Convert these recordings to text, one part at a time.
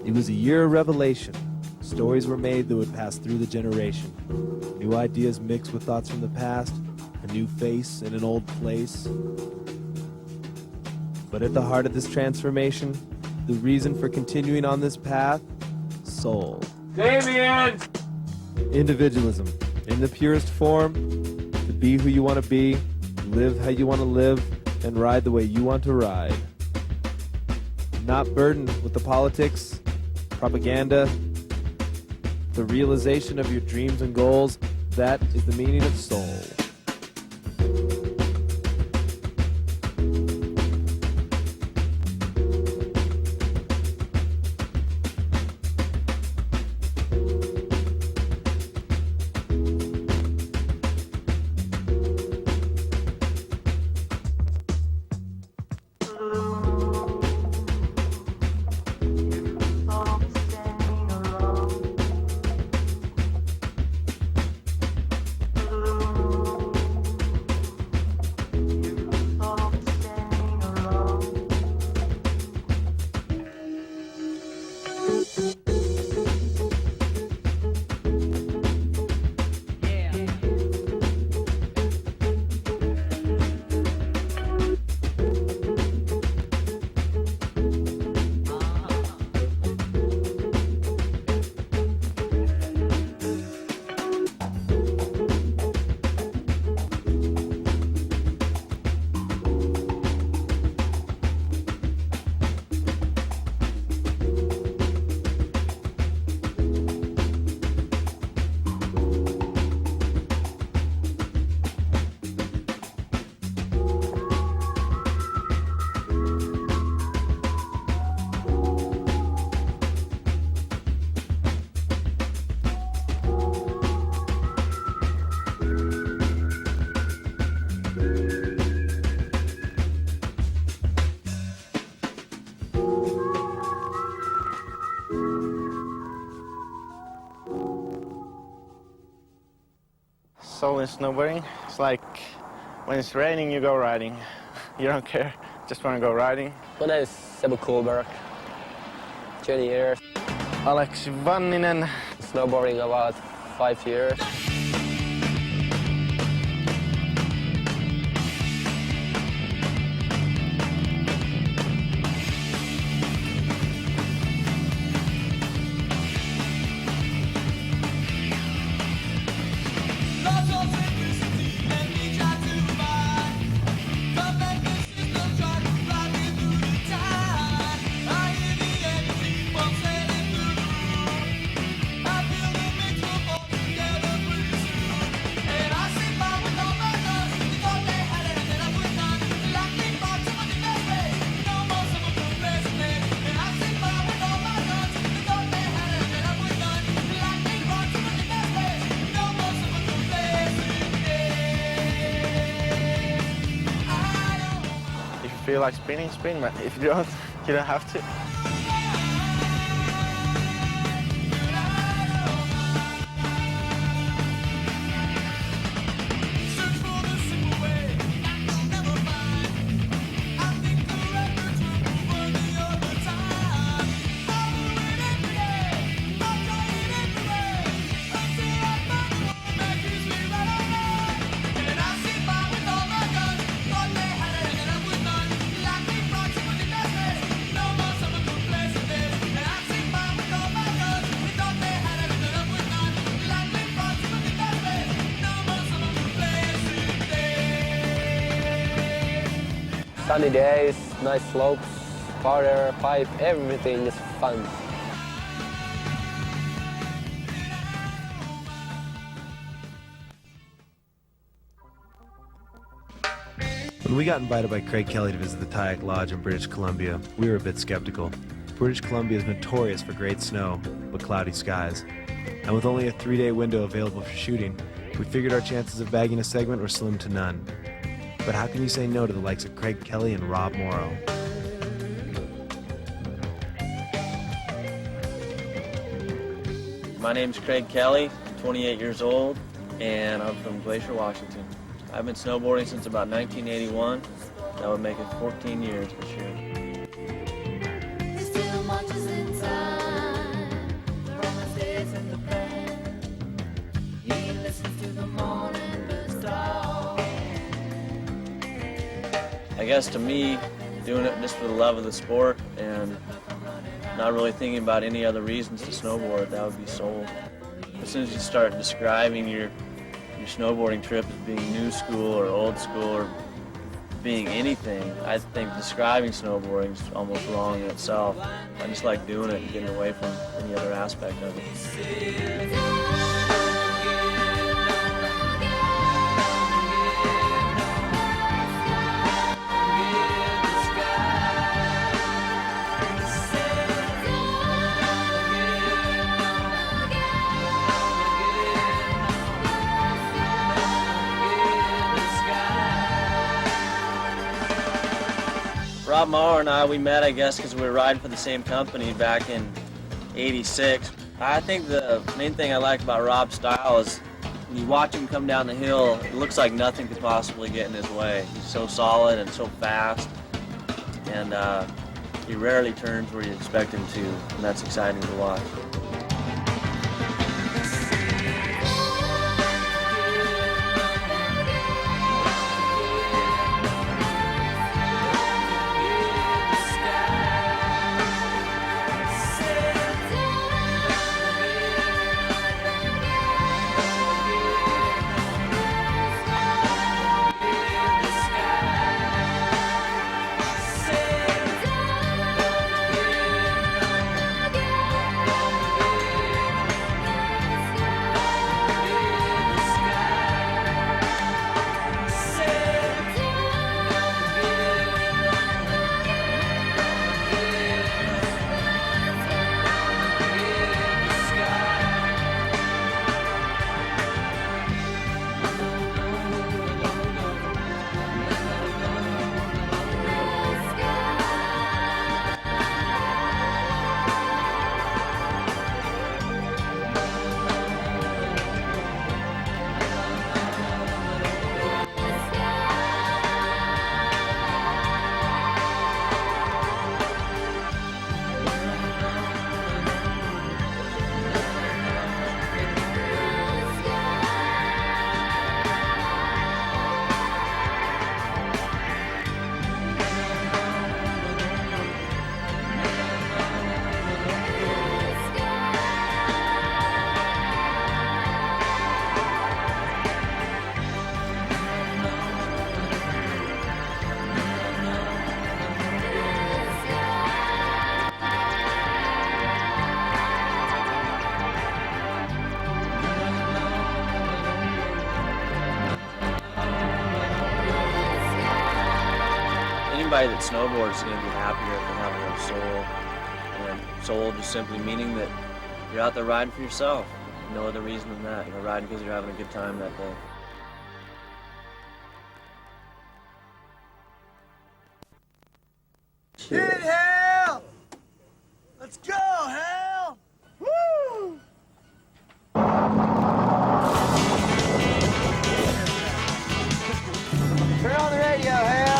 It was a year of revelation. Stories were made that would pass through the generation. New ideas mixed with thoughts from the past, a new face in an old place. But at the heart of this transformation, the reason for continuing on this path, soul. Damien! Individualism, in the purest form, to be who you want to be, live how you want to live, and ride the way you want to ride. Not burdened with the politics, propaganda, the realization of your dreams and goals. That is the meaning of soul. Soul in snowboarding, it's like when it's raining, you go riding. You don't care, just want to go riding. My name is Sebo Kulberg, 20 years. Alex Vanninen. Snowboarding about 5 years. If you feel like spinning, spin, but if you don't, you don't have to. Sunny days, nice slopes, powder, pipe, everything is fun. When we got invited by Craig Kelly to visit the Kayak Lodge in British Columbia, we were a bit skeptical. British Columbia is notorious for great snow, but cloudy skies. And with only a 3-day window available for shooting, we figured our chances of bagging a segment were slim to none. But how can you say no to the likes of Craig Kelly and Rob Morrow? My name's Craig Kelly, 28 years old, and I'm from Glacier, Washington. I've been snowboarding since about 1981. That would make it 14 years this year. There's too much inside. guess to me, doing it just for the love of the sport and not really thinking about any other reasons to snowboard, that would be sold. As soon as you start describing your snowboarding trip as being new school or old school or being anything, I think describing snowboarding is almost wrong in itself. I just like doing it and getting away from any other aspect of it. Rob Maurer and I, we met, I guess, because we were riding for the same company back in '86. I think the main thing I like about Rob's style is when you watch him come down the hill, it looks like nothing could possibly get in his way. He's so solid and so fast, and he rarely turns where you expect him to, and that's exciting to watch. Anybody that snowboards is going to be happier if they have more soul. And soul just simply meaning that you're out there riding for yourself. No other reason than that. You're riding because you're having a good time that day. Inhale! Let's go, Hal! Woo! Turn on the radio, Hal!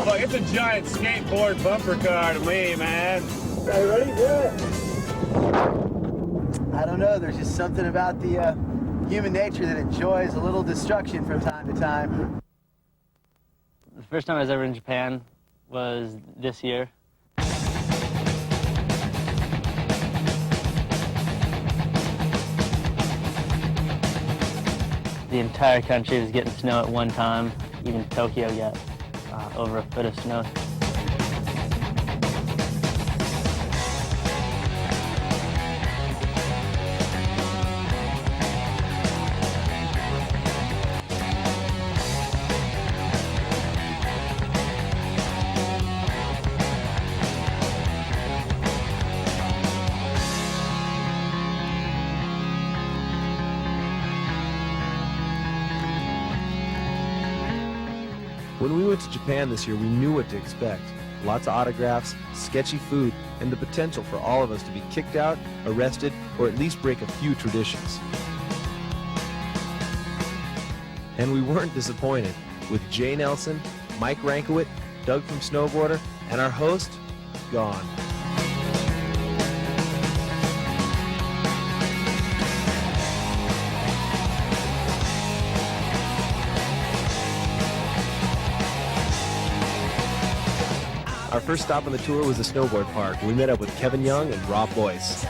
Look, it's a giant skateboard bumper car to me, man. Hey, ready? Yeah. I don't know, there's just something about the human nature that enjoys a little destruction from time to time. The first time I was ever in Japan was this year. The entire country was getting snow at one time. Even Tokyo got over a foot of snow. When we went to Japan this year, we knew what to expect. Lots of autographs, sketchy food, and the potential for all of us to be kicked out, arrested, or at least break a few traditions. And we weren't disappointed, with Jay Nelson, Mike Rankowitz, Doug from Snowboarder, and our host, gone. Our first stop on the tour was the snowboard park. We met up with Kevin Young and Rob Boyce.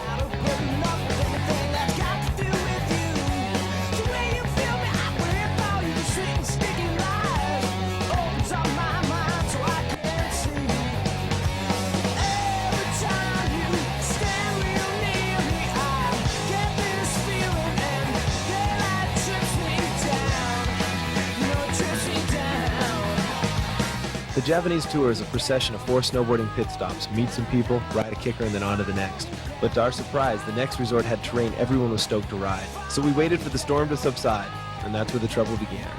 The Japanese tour is a procession of 4 snowboarding pit stops, meet some people, ride a kicker, and then on to the next. But to our surprise, the next resort had terrain everyone was stoked to ride. So we waited for the storm to subside, and that's where the trouble began.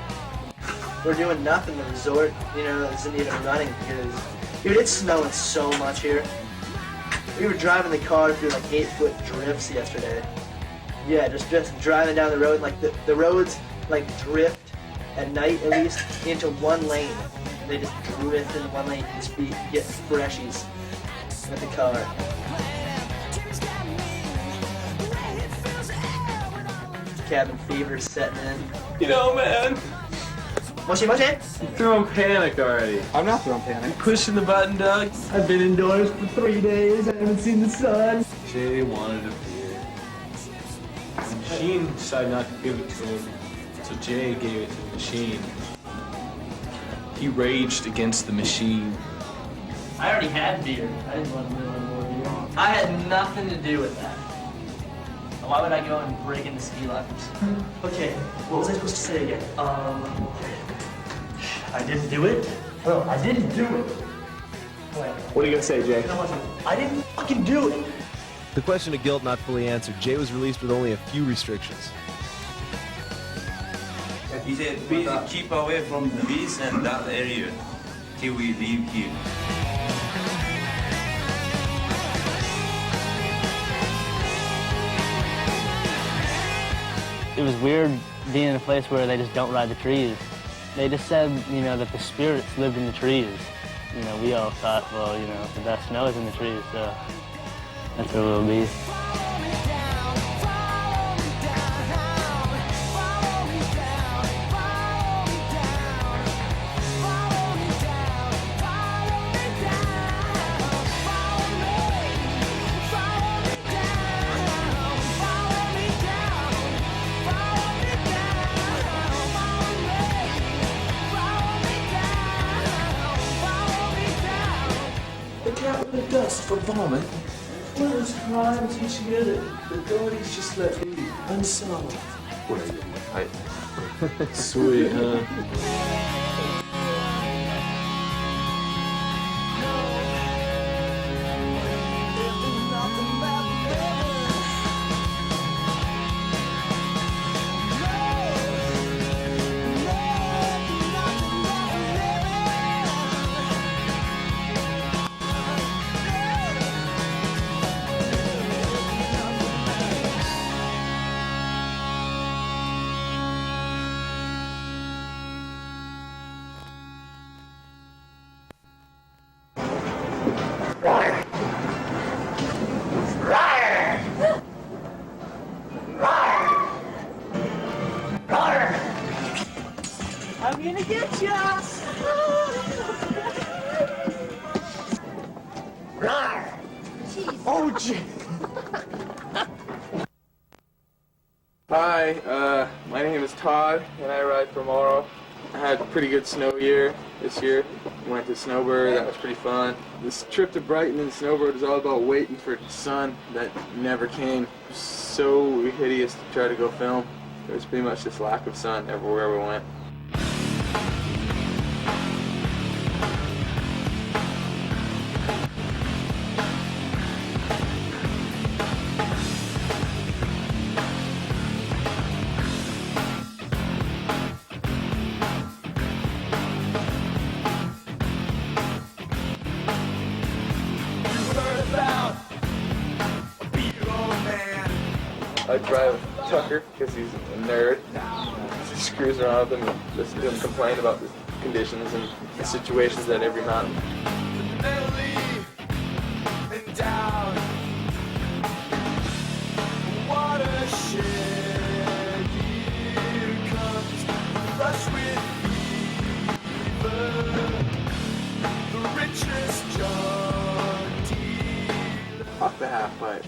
We're doing nothing. The resort, isn't even running because, dude, it's snowing so much here. We were driving the car through like 8-foot drifts yesterday. Yeah, just driving down the road, and like the roads like drift at night at least into one lane. They just drift into one lane and just get freshies with the car. Cabin fever setting in. You know, man, Moshi? you're throwing panic already. I'm not throwing panic. Pushing the button, Doug. I've been indoors for 3 days. I haven't seen the sun. Jay wanted a beer. The machine decided not to give it to him, so Jay gave it to the machine. He raged against the machine. I already had beer. I didn't want to do any more beer. I had nothing to do with that. Why would I go and break into ski lifters? Okay, what was I supposed to say again? I didn't do it. No, I didn't do it. What are you gonna say, Jay? I didn't fucking do it. The question of guilt not fully answered, Jay was released with only a few restrictions. He said, please keep away from this and that area till we leave here. It was weird being in a place where they just don't ride the trees. They just said, that the spirits lived in the trees. We all thought, well, the best snow is in the trees, so that's where we'll be. Dust for vomit. One of those crimes each year that the authorities just let be unsolved. What are you? Sweet, huh? I'm gonna get ya! Oh, gee. Hi, my name is Todd, and I ride for Morrow. I had a pretty good snow year this year. Went to Snowbird, that was pretty fun. This trip to Brighton and Snowbird is all about waiting for sun that never came. It was so hideous to try to go film. There was pretty much this lack of sun everywhere we went. I drive Tucker because he's a nerd. just cruise around with them and listen to them complain about the conditions and the situations at every mountain. Off the half pipe.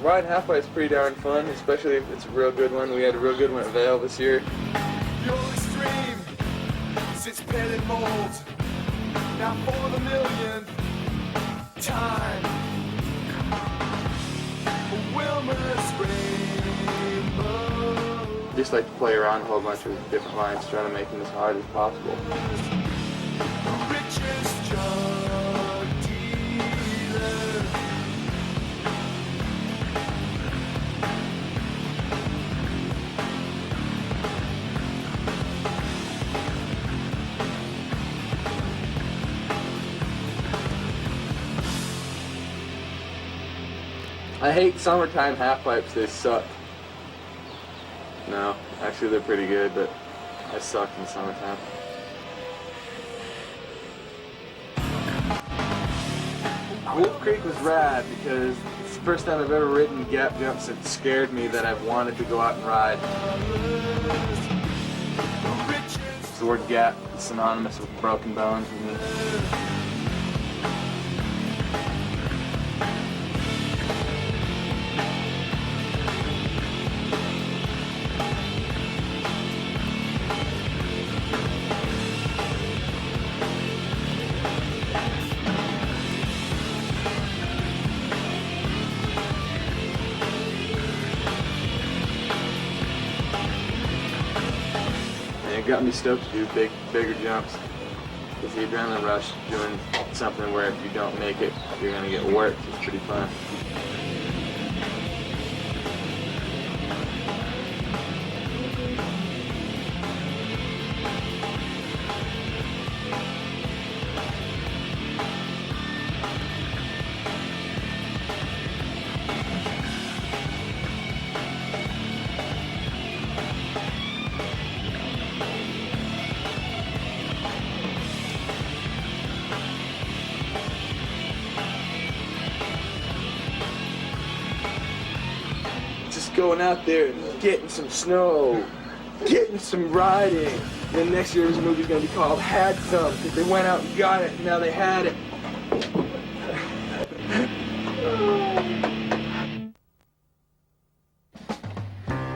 Ride half pipe is pretty darn fun, especially if it's a real good one. We had a real good one at Vail this year. Sits pale in mold. Now for the millionth time. Just like to play around a whole bunch of different lines, trying to make them as hard as possible. I hate summertime half pipes, they suck. No, actually they're pretty good, but I suck in the summertime. Wolf Creek was rad because it's the first time I've ever ridden gap jumps that scared me that I've wanted to go out and ride. The word gap is synonymous with broken bones with me. It got me stoked to do bigger jumps. Because the adrenaline rush doing something where if you don't make it, you're going to get worked. It's pretty fun. Just going out there and getting some snow, getting some riding. And then next year this movie's gonna be called Had Some, because they went out and got it, and now they had it.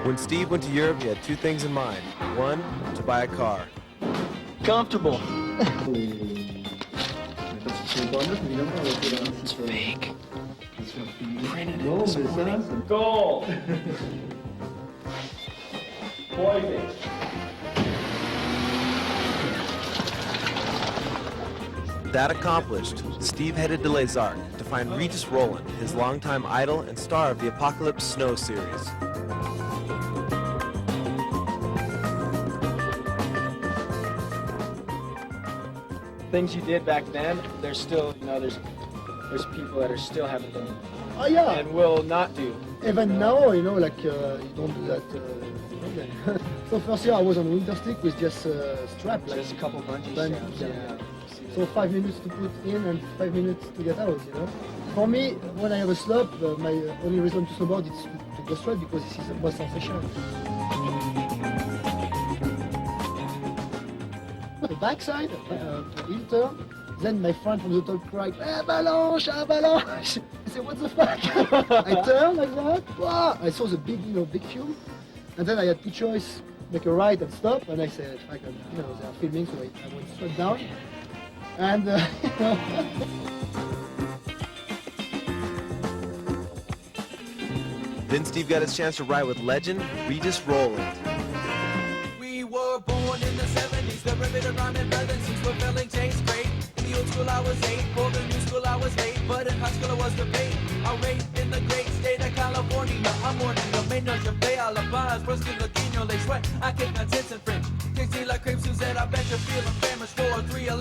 When Steve went to Europe, he had two things in mind. One, to buy a car. Comfortable. It's fake. Printed it this morning. Goal! Poison. That accomplished, Steve headed to Les Arcs to find Regis Roland, his longtime idol and star of the Apocalypse Snow series. Things you did back then, there's still, there's people that are still haven't done Oh yeah. and will not do. Even now, you don't do that. So first year I was on winter stick with just strap, like Just a couple bungee bungee, straps, yeah. So 5 minutes to put in and 5 minutes to get out, For me, when I have a slope, my only reason to snowboard is to go straight because this is the most sensation. The backside, heel turn, then my friend from the top cried, avalanche, avalanche! I said, what the fuck? I turned like that, wow! I saw the big fume, and then I had two choices, make a right and stop, and I said, fuck, they are filming, so I went straight down, and Then Steve got his chance to ride with legend Regis Roland. We were born in the 70s, the riveted rhyme and relevancies were filling tastes great. In the old school I was 8, for the new school I was late, but in high school I was debate. I rate in the great state of California. I'm morning, yo menos, yo ve a la paz, pues que lo guiño, they sweat. I kick my tits and French. Tasty like crepe Suzette, I bet you're feeling famous for a 311.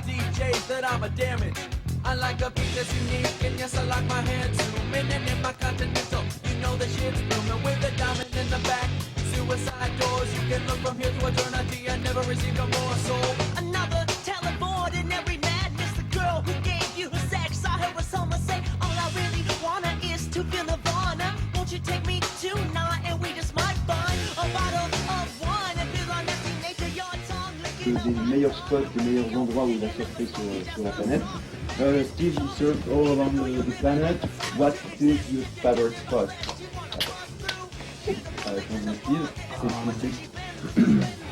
DJ that I'm a damage. I like a beat that's unique, and yes, I like my hand zooming in my continental. You know the shit's blooming with the diamond in the back. Suicide doors, you can look from here to eternity and never receive no more soul. Another teleordinary madness. The girl who gave you her sex, I heard was someone say, all I really wanna is to feel Nirvana. Won't you take me tonight and we just might find a bottle of wine and feel on empty nature, your tongue licking the Des meilleurs spots, des meilleurs endroits où il a surfé sur la planète. Steve, you surfed all around the planet. What is your favorite spot?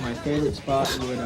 My favorite spot would,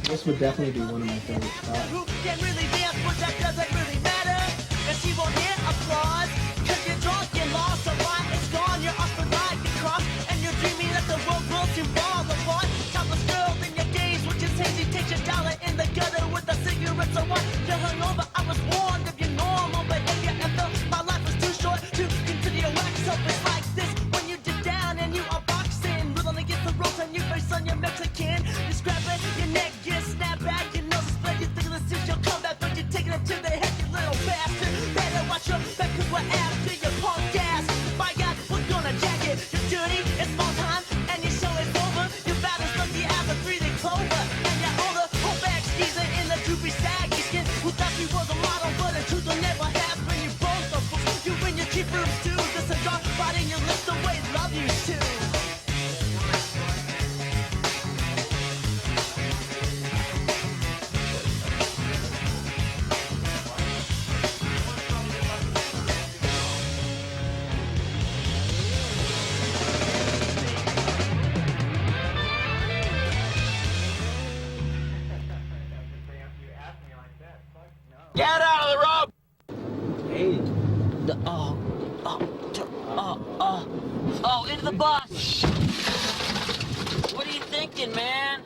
this would definitely be one of my favorite spots. Who can really dance, but that doesn't really matter. And she won't hear applause, cause you're drunk, you're lost, a lot is gone, you're off the ride, you cross, and you're dreaming that the world will seem fall apart. Topless girl in your gaze, which is hazy, takes your dollar in the gutter with a cigarette, so what? You're hungover, I was warned of your normal behavior, and felt my life was too short to continue to wax up. It's like this, when you dip down and you are boxing, willing against the ropes and you face on your Mexican. You scrap it, your neck gets snapped back, your nose is split, you think of the suit, you'll come back, but you're taking it to the head, you little bastard. Better watch your back, cause we're after your punk ass. By God, we're gonna jack it. You're dirty, it's small time, and your show is over. Your battle stuck the ass of breathing clover, and you're older, whole back skeezing in the droopy saggy skin. Who thought you was a model, but the truth will never happen. You both are fools, you and your cheap rooms too. The cigar body in your lips, the way love you too. Get out of the rope! Hey. Into the bus. What are you thinking, man?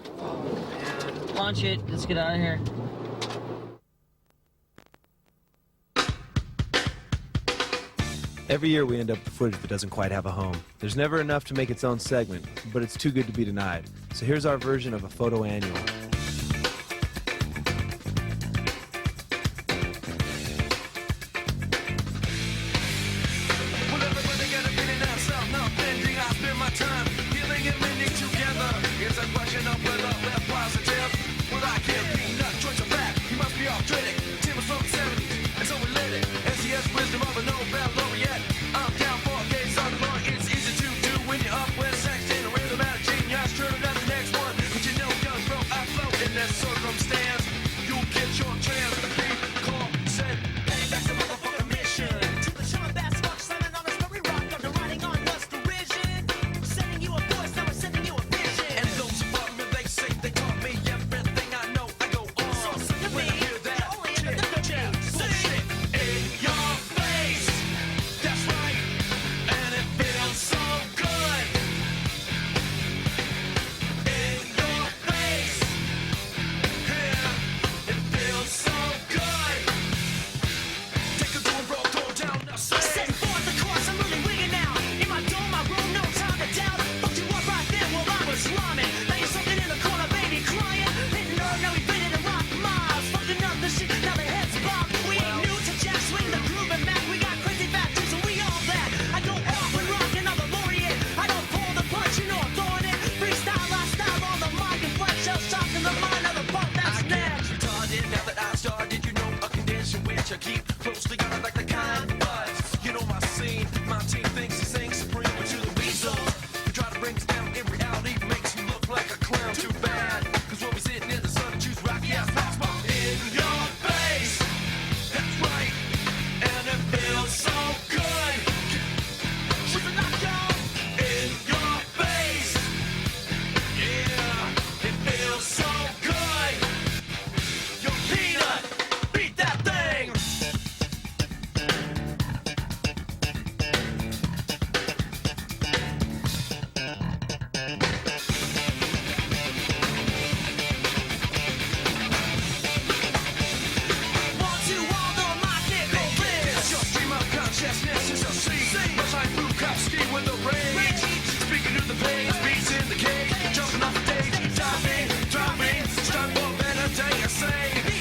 Launch it. Let's get out of here. Every year we end up with footage that doesn't quite have a home. There's never enough to make its own segment, but it's too good to be denied. So here's our version of a photo annual. Jumping off the stage, diving, driving, strive for a better day, I say.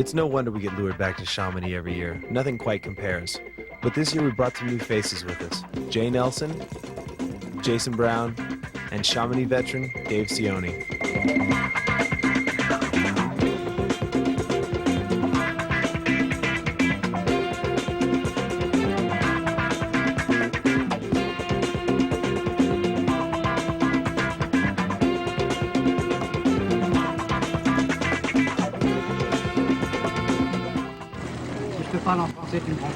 It's no wonder we get lured back to Chamonix every year. Nothing quite compares. But this year we brought some new faces with us. Jay Nelson, Jason Brown, and Chamonix veteran Dave Sione.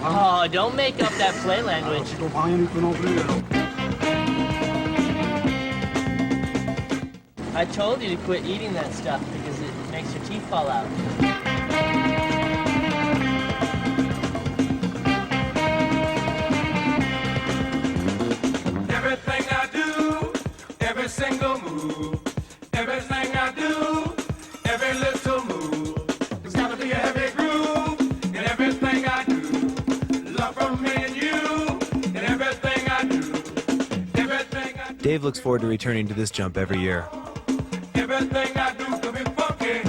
Oh, don't make up that play language. I told you to quit eating that stuff because it makes your teeth fall out. Everything I do, every single move, everything I do, every little move, it's gotta be a heavy groove in everything I do. Love from me and you in everything I do. Everything I do. Dave looks forward to returning to this jump every year. Everything I do to be funky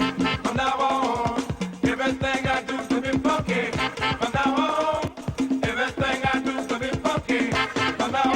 from now on. Everything I do to be funky from now on. Everything I do to be funky from now on.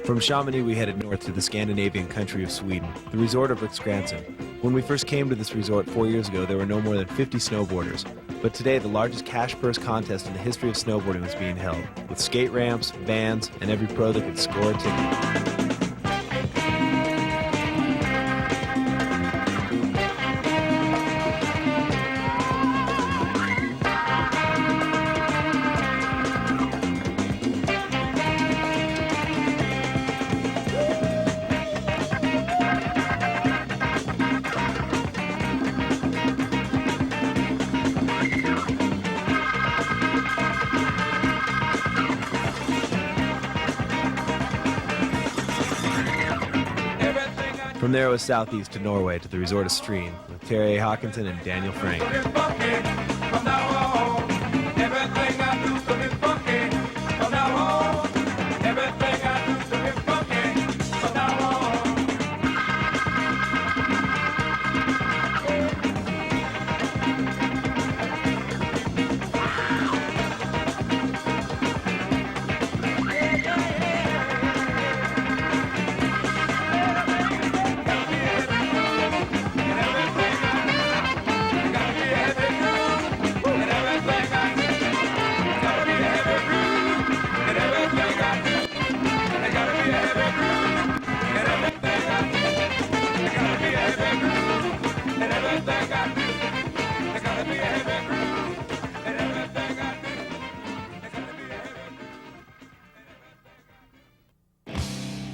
From Chamonix, we headed north to the Scandinavian country of Sweden, the resort of Riksgränsen. When we first came to this resort 4 years ago, there were no more than 50 snowboarders. But today, the largest cash purse contest in the history of snowboarding was being held, with skate ramps, vans, and every pro that could score a ticket. From there it was southeast to Norway to the resort of Stryn with Terje Haakonsen and Daniel Frank.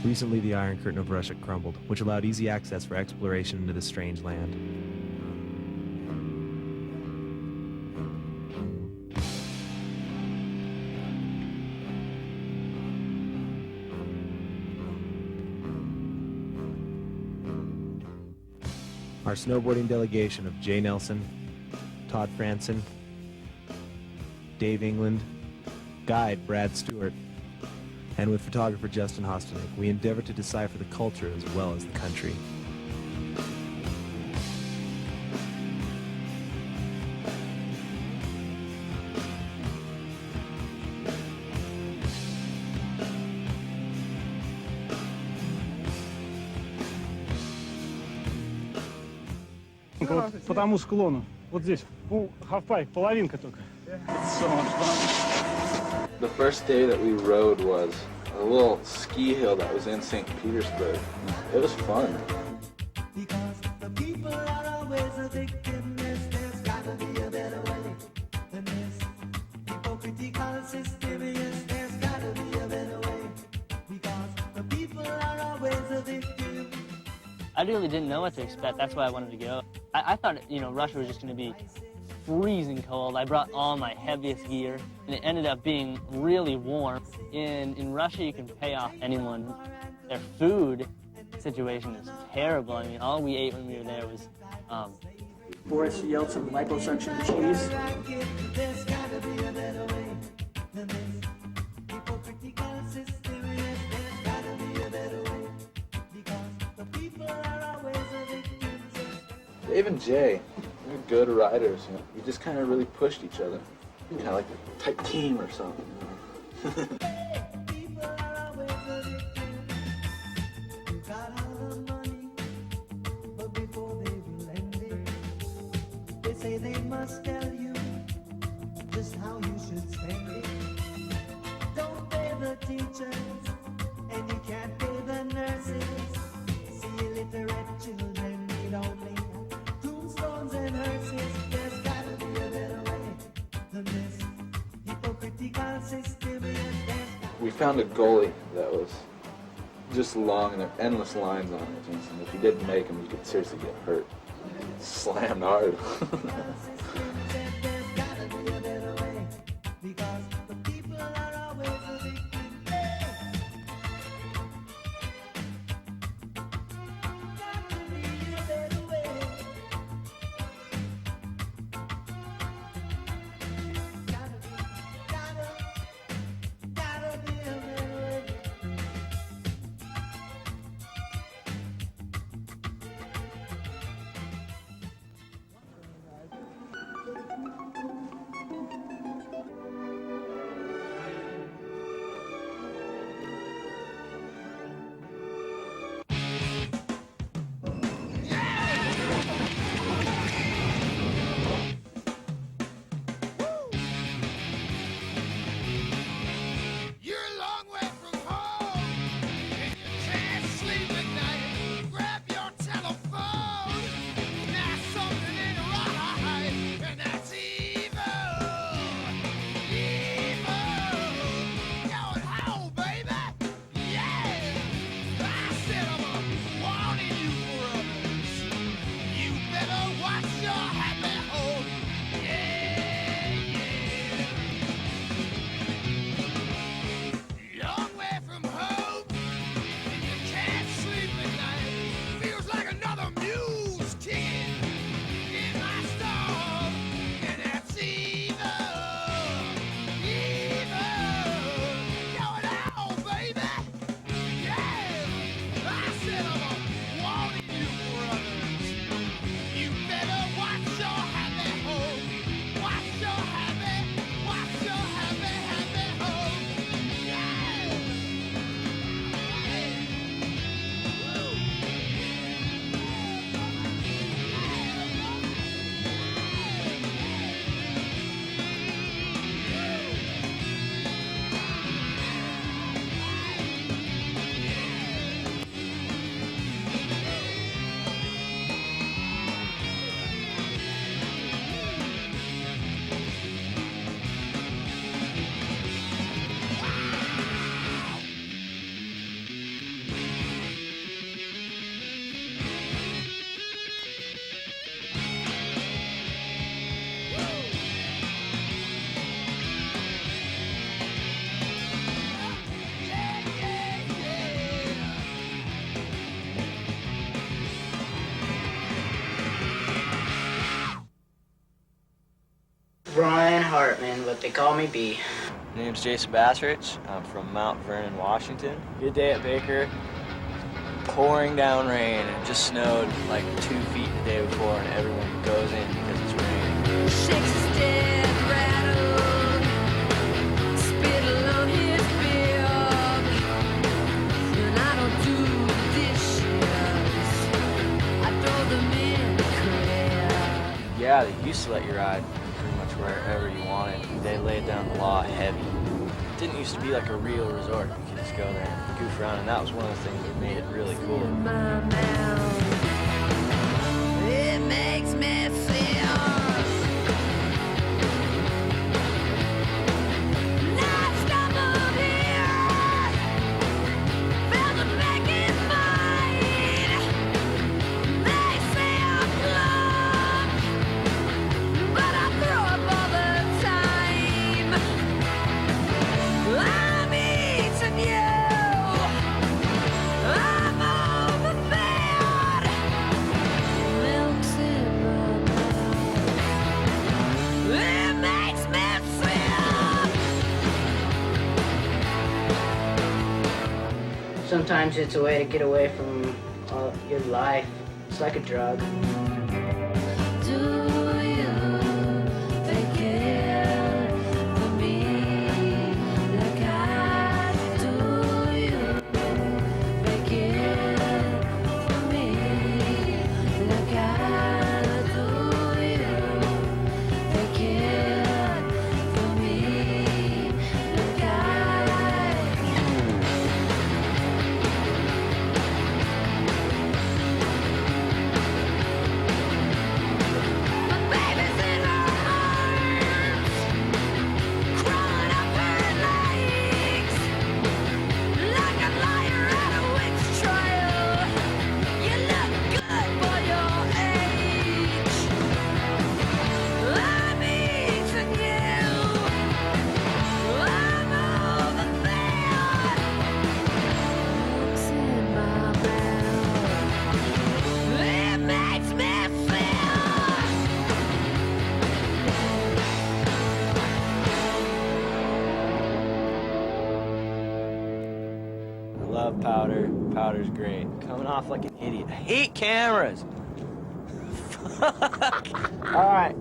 Recently, the Iron Curtain of Russia crumbled, which allowed easy access for exploration into this strange land. Our snowboarding delegation of Jay Nelson, Todd Franson, Dave England, guide Brad Stewart, and with photographer Justin Hostenik, we endeavor to decipher the culture as well as the country. Вот по тому склону, вот здесь, half-pipe, половинка только. So much fun. The first day that we rode was a little ski hill that was in St. Petersburg. It was fun. Because the people are always a victim, yes, system, yes, there's gotta be a better way. Because the people are always a victim. I really didn't know what to expect. That's why I wanted to go. I thought, Russia was just going to be freezing cold. I brought all my heaviest gear, and it ended up being really warm. In Russia, you can pay off anyone. Their food situation is terrible. I mean, all we ate when we were there was Boris yelled some liposuction cheese. There's gotta be a better way than this hypocritical system, yes, there's gotta be a better way. Because the people are always a victim. Dave and Jay, they're good riders. We just kind of really pushed each other. Kind of like a tight team or something. People are always a victim. You got all the money, but before they will lend it, they say they must tell you just how you should spend it. Don't pay the teachers, and you can't pay the nurses. See illiterate children need only tombstones and hearses. There's gotta be a better way than this hypocritical system. We found a goalie that was just long and there were endless lines on it. And if you didn't make him, you could seriously get hurt. Slammed hard. Brian Hartman, but they call me B. My name's Jason Bassrich. I'm from Mount Vernon, Washington. Good day at Baker. Pouring down rain. It just snowed like 2 feet the day before, and everyone goes in because it's raining. Shakes his dead rattle, spittle on his beard, and I don't do dishes, I throw them in the crib. Yeah, they used to let you ride pretty much wherever you wanted. They laid down the law heavy. It didn't used to be like a real resort. You could just go there and goof around, and that was one of the things that made it really cool. It makes me feel Sometimes it's a way to get away from your life. It's like a drug. Love powder. Powder's great. Coming off like an idiot. I hate cameras. Fuck. All right.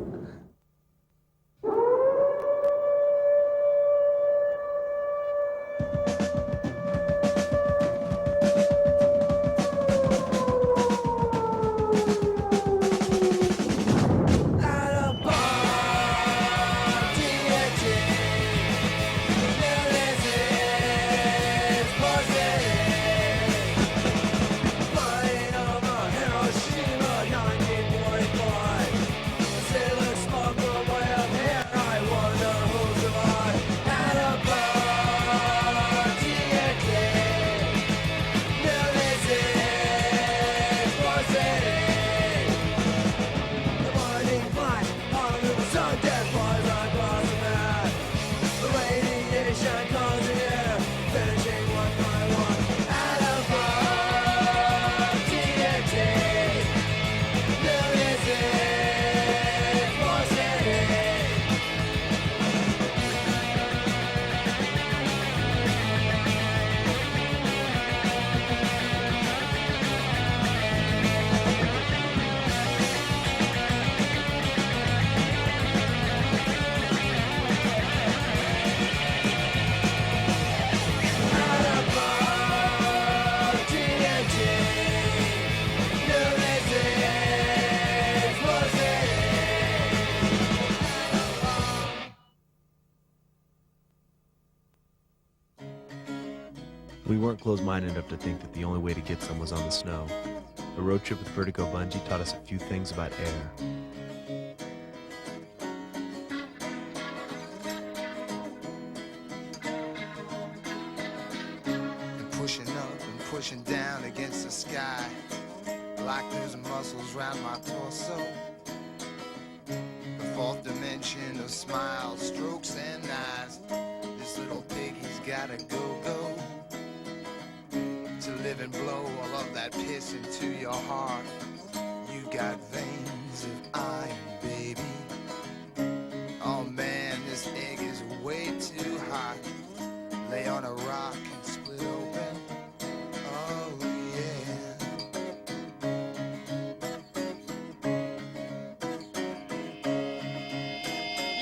We weren't closed-minded enough to think that the only way to get some was on the snow. A road trip with Vertigo Bungee taught us a few things about air. And pushing up and pushing down against the sky, like losing muscles round my torso. The fourth dimension of smiles, strokes, and eyes. This little piggy's gotta go. To live and blow all of that piss into your heart. You got veins of iron, baby. Oh man, this egg is way too hot. Lay on a rock and split open. Oh yeah.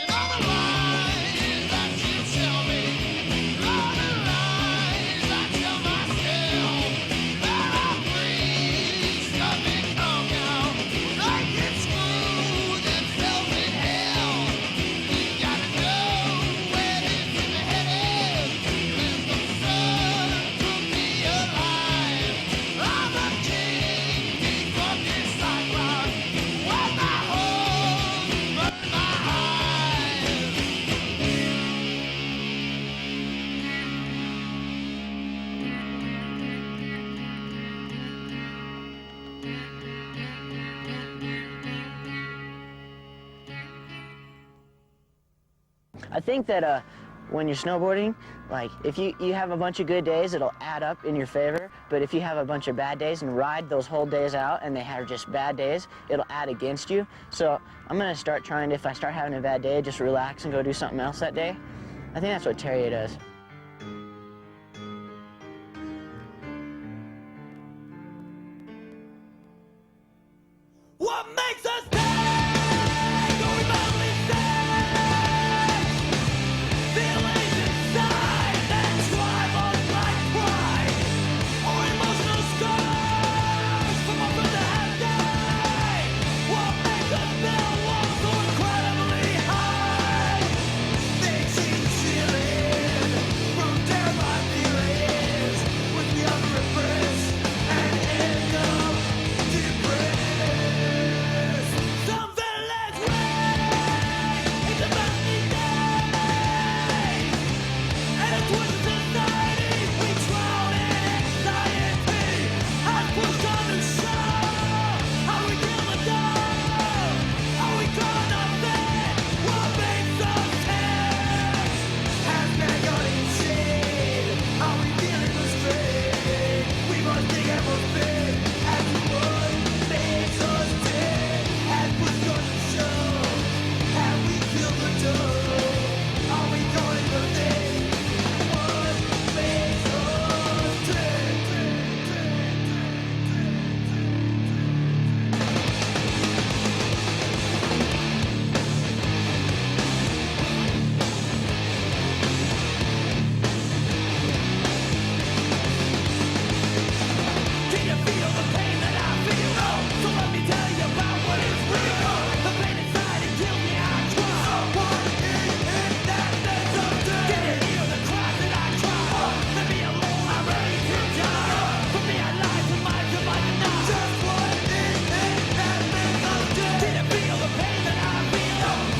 You know the lies that you tell me, all the lies I tell myself. I think that when you're snowboarding, like if you have a bunch of good days, it'll add up in your favor. But if you have a bunch of bad days and ride those whole days out and they are just bad days, it'll add against you. So I'm gonna start trying to, if I start having a bad day, just relax and go do something else that day. I think that's what Terry does.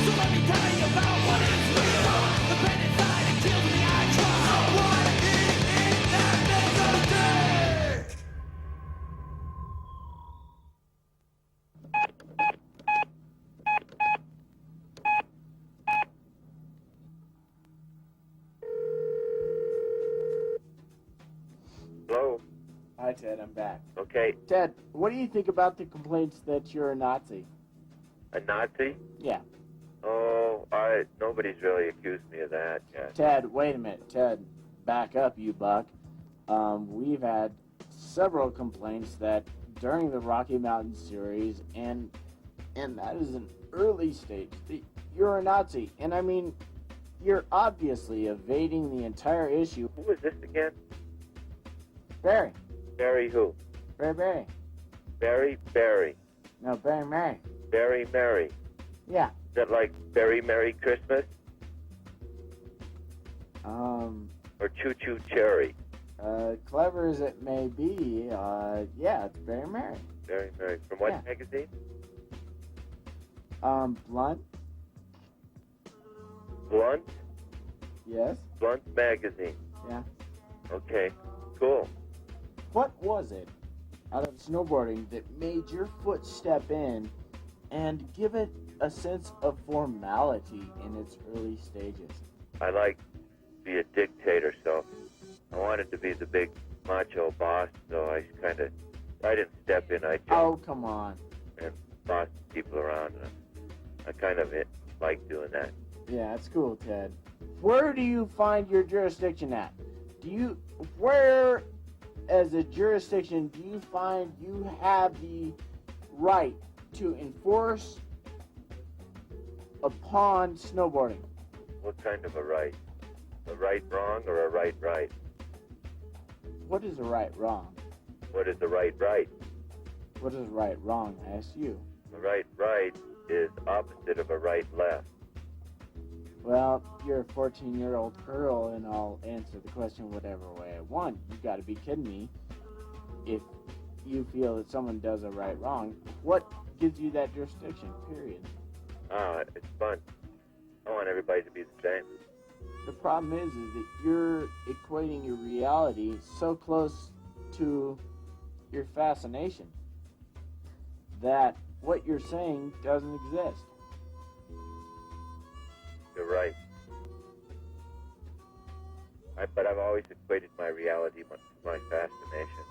So let me tell you about what is real. The pain inside, it kills me, I try. What is that melody? Hello? Hi, Ted, I'm back. Okay. Ted, what do you think about the complaints that you're a Nazi? A Nazi? Yeah. Oh, nobody's really accused me of that yet. Ted, wait a minute. Ted, back up, you buck. We've had several complaints that during the Rocky Mountain series, and that is an early stage, that you're a Nazi. And I mean, you're obviously evading the entire issue. Who is this again? Barry. Barry who? Barry. Barry. No, Barry Mary. Barry Mary. Yeah. Is that like Very Merry Christmas? Or Choo Choo Cherry? Clever as it may be, yeah, it's Barry Mary. Very Merry. From what Yeah. magazine? Blunt? Blunt? Yes. Blunt magazine. Yeah. Okay. Cool. What was it out of snowboarding that made your foot step in and give it a sense of formality in its early stages? I like to be a dictator, so I wanted to be the big macho boss, so I didn't step in, I jumped Oh, come on. and bossed people around, and I kind of like doing that. Yeah, that's cool, Ted. Where do you find your jurisdiction at? Where, as a jurisdiction, do you find you have the right to enforce upon snowboarding? What kind of a right? A right wrong or a right right? What is a right wrong? What is a right right? What is right wrong, I ask you? A right right is opposite of a right left. Well, you're a 14-year-old girl, and I'll answer the question whatever way I want. You got to be kidding me. If you feel that someone does a right wrong, what gives you that jurisdiction, period? It's fun. I want everybody to be the same. The problem is that you're equating your reality so close to your fascination that what you're saying doesn't exist. You're right. But I've always equated my reality with my fascination.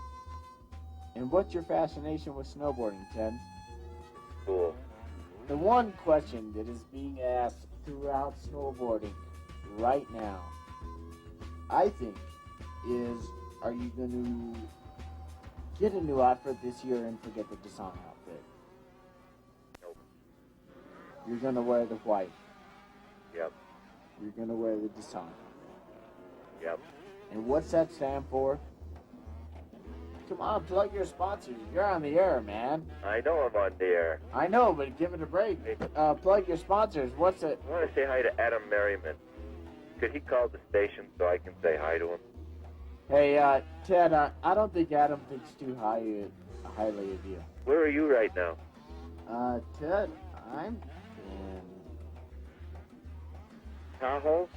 And what's your fascination with snowboarding, Ted? Cool. The one question that is being asked throughout snowboarding right now, I think, is are you going to get a new outfit this year and forget the Descent outfit? Nope. You're going to wear the white. Yep. You're going to wear the Descent. Yep. And what's that stand for? Come on, plug your sponsors. You're on the air, man. I know I'm on the air. I know, but give it a break. Plug your sponsors. What's it? I want to say hi to Adam Merriman. Could he call the station so I can say hi to him? Hey, Ted, I don't think Adam thinks too highly of you. Where are you right now? Ted, I'm in... Tahoe?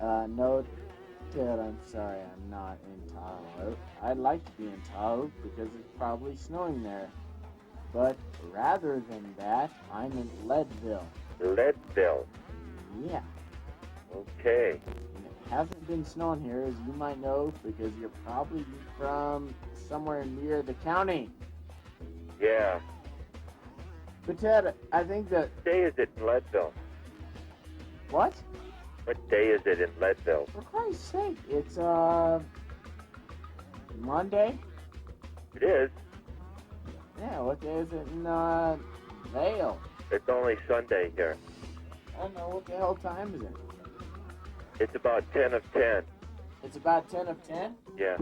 No, Ted, I'm sorry, I'm not in Tahoe. I'd like to be in Tahoe because it's probably snowing there. But rather than that, I'm in Leadville. Leadville? Yeah. Okay. And it hasn't been snowing here, as you might know, because you're probably from somewhere near the county. Yeah. But Ted, I think that... What day is it in Leadville? What? What day is it in Leadville? For Christ's sake, it's, Monday? It is. Yeah, what day is it in, Vail? It's only Sunday here. I don't know, what the hell time is it? It's about 10 of 10. It's about 10 of 10? Yeah.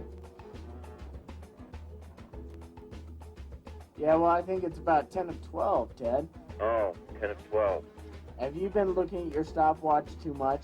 Yeah, well, I think it's about 10 of 12, Ted. Oh, 10 of 12. Have you been looking at your stopwatch too much?